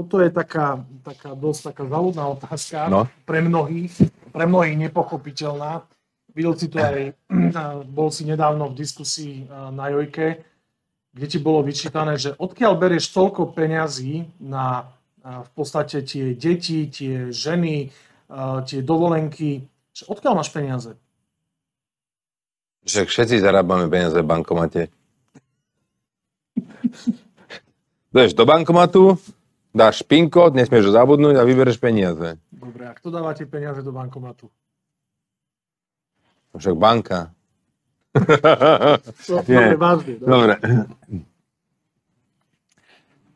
Toto je taká dosť taká záľudná otázka, pre mnohých nepochopiteľná. Videl si to aj, bol si nedávno v diskusii na Jojke, kde ti bolo vyčítané, že odkiaľ berieš toľko peňazí na v podstate tie deti, tie ženy, tie dovolenky. Odkiaľ máš peniaze? Však všetci zarábame peniaze v bankomate. Ideš do bankomatu, dáš PIN kód, nesmieš ho zabudnúť a vybereš peniaze. Dobre, a kto dáva tie peniaze do bankomatu? Však banka. Dobre, vážne. Dobre.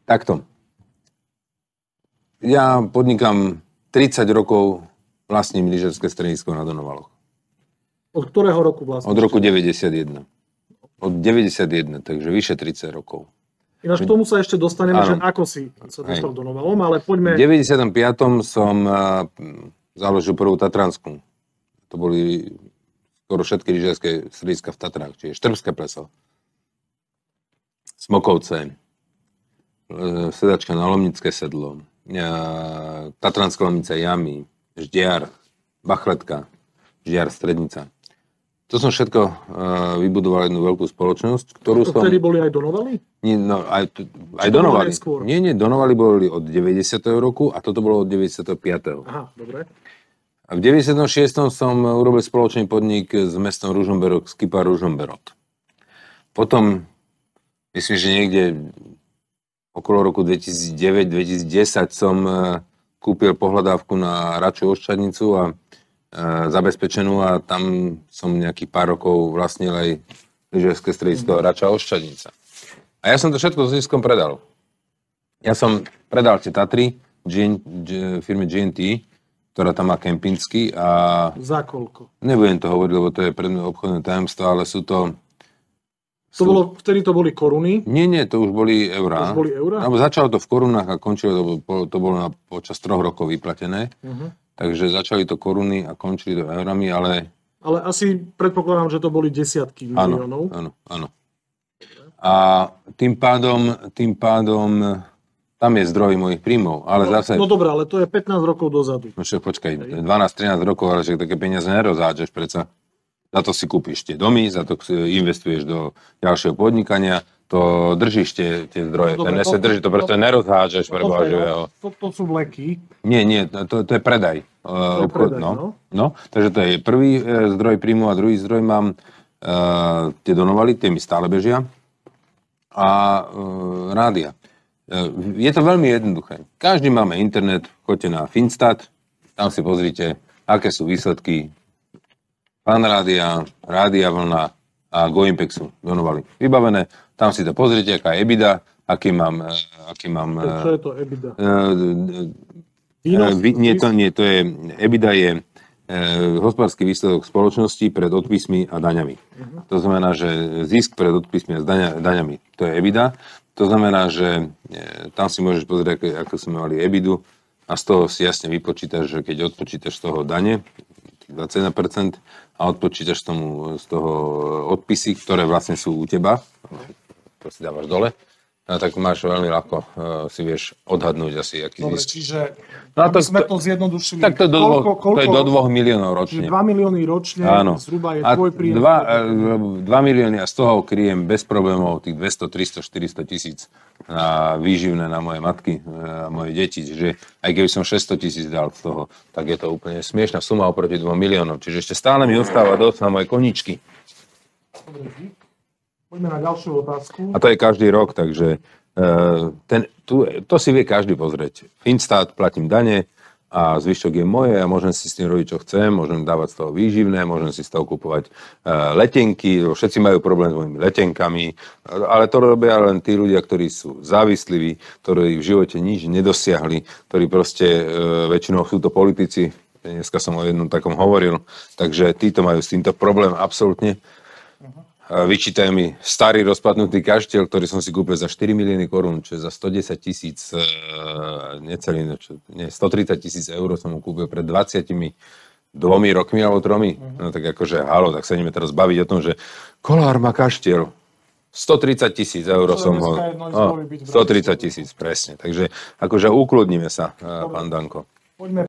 Takto. Ja podnikám 30 rokov, vlastním lyžařské stredisko na Donovaloch. Od ktorého roku vlastne? Od roku 91. Od 91, takže vyše 30 rokov. Ináč k tomu sa ešte dostaneme, že ako si sa dostal do Novalom, ale poďme... V 95. som založil prvú Tatranskú. To boli skoro všetky lyžařské strediska v Tatrách, čiže Štrbské pleso, Smokovce, sedačka na Lomnické sedlo, Tatranská Lomnica, Jamy, Ždiar, Bachletka, Ždiar, Strednica. To som všetko vybudoval jednu veľkú spoločnosť, ktorú som... Vtedy boli aj Donovali? Nie, no, aj Donovali. Nie, Donovali boli od 90. roku a toto bolo od 95. Aha, dobre. A v 96. som urobil spoločný podnik s mestom Ružomberok, Skipa Ružomberok. Potom, myslím, že niekde okolo roku 2009-2010 som kúpil pohľadávku na Račú Oščadnicu a zabezpečenú a tam som nejakých pár rokov vlastnil aj lyžařské stredisko Račá Oščadnica. A ja som to všetko s ziskom predal. Ja som predal tie Tatry firme GNT, ktorá tam má kempinský a... Za koľko? Nebudem to hovoriť, lebo to je pre mňa obchodné tajomstvo, ale sú to... Vtedy to boli koruny? Nie, to už boli eurá. To už boli eurá? Alebo začalo to v korunách a končilo to bolo počas 3 rokov vyplatené. Takže začali to koruny a končili to eurami, ale... Ale asi predpokladám, že to boli desiatky miliónov. Áno. A tým pádom tam je zdroj mojich príjmov, ale zase... No dobré, ale to je 15 rokov dozadu. No však počkaj, 12-13 rokov, ale však také peniaze nerozhádžeš predsa. Za to si kúpiš tie domy, za to investuješ do ďalšieho podnikania, to držíš tie zdroje. No, dobre, to proste nerozhádžeš. To sú vleky. Nie, to je predaj. Predaj, no. Takže to je prvý zdroj príjmu a druhý zdroj mám tie Donovali, tie mi stále bežia a rádia. Je to veľmi jednoduché. Každý máme internet, choďte na Finstat, tam si pozrite, aké sú výsledky Fanrádia, Rádia Vlna a Goimpexu Donovali. Vybavené, tam si to pozrite, aká je EBITDA, aký mám... Čo je to EBITDA? To je EBITDA je hospodársky výsledok spoločnosti pred odpismi a daňami. To znamená, že zisk pred odpismi a daňami, to je EBITDA. To znamená, že tam si môžeš pozrieť, ako sme mali EBITDU a z toho si jasne vypočítaš, že keď odpočítaš z toho dane, 21% a odpočítaš z toho odpisy, ktoré vlastne sú u teba, to si dávaš dole, tak máš veľmi ľahko, si vieš odhadnúť asi, aký zisk. Čiže aby sme to zjednodušili. Tak to je do 2 miliónov ročne. Čiže 2 milióny ročne, zhruba je tvoj príjem. 2 milióny a z toho kryjem bez problémov tých 200, 300, 400 tisíc na výživné na moje matky a moje deti. Čiže aj keby som 600 tisíc dal z toho, tak je to úplne smiešná suma oproti 2 miliónom. Čiže ešte stále mi ostáva dosť na moje koníčky. Poďme na ďalšiu otázku. A to je každý rok, takže to si vie každý pozrieť. Finstat, platím dane a zvyšok je moje a môžem si s tým robiť, čo chcem, môžem dávať z toho výživné, môžem si z toho kupovať letenky, všetci majú problém s mojimi letenkami, ale to robia len tí ľudia, ktorí sú závisliví, ktorí v živote nič nedosiahli, ktorí proste väčšinou sú to politici, dneska som o jednom takom hovoril, takže títo majú s týmto problém absolútne. Vyčítajú mi starý rozpadnutý kaštiel, ktorý som si kúpil za 4 milióny korún, čo je za 110 000, 130 000 eur som mu kúpil pred 22 rokmi alebo 3. No tak akože, halo, tak sa ideme teraz baviť o tom, že Kollár má kaštiel. 130 000 eur som ho... 130 000, presne. Takže akože ukludníme sa, pán Danko. Poďme